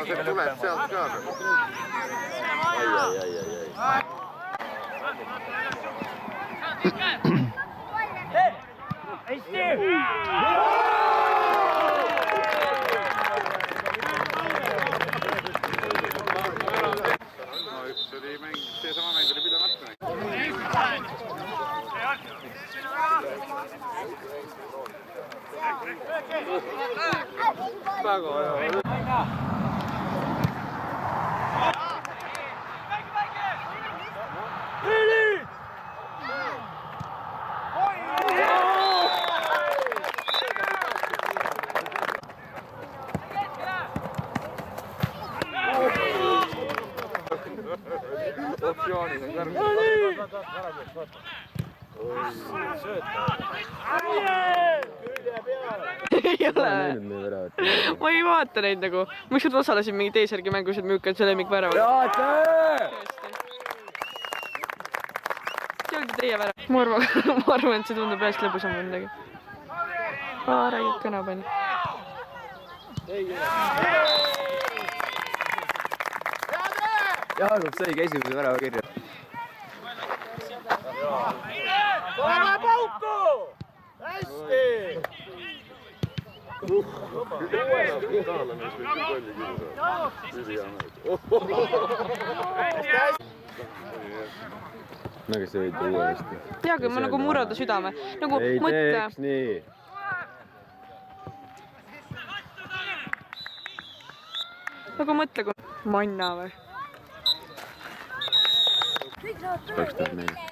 See tuleb sealt ka. Üks oli mäng, seesama mäng oli pidamata. Väga hea. Optsioonid on kõrged. Ei ole. Ma ei vaata neid nagu. Ma ükskord osalesin mingi teisärgi mängus, et müük on see lemmikvärav. See olgi teie värav. Ma arvan, et see tundub hästi lõbusam või midagi. Räägid kõna pani. Jaagup saigi esimese värava kirja. Pane pauku! Hästi! Nagu see võid uuesti. Teagi, ma nagu murrada südame. Nagu ei mõtle... teeks nii. Nagu mõtle, kui manna või? Peaks teha meil.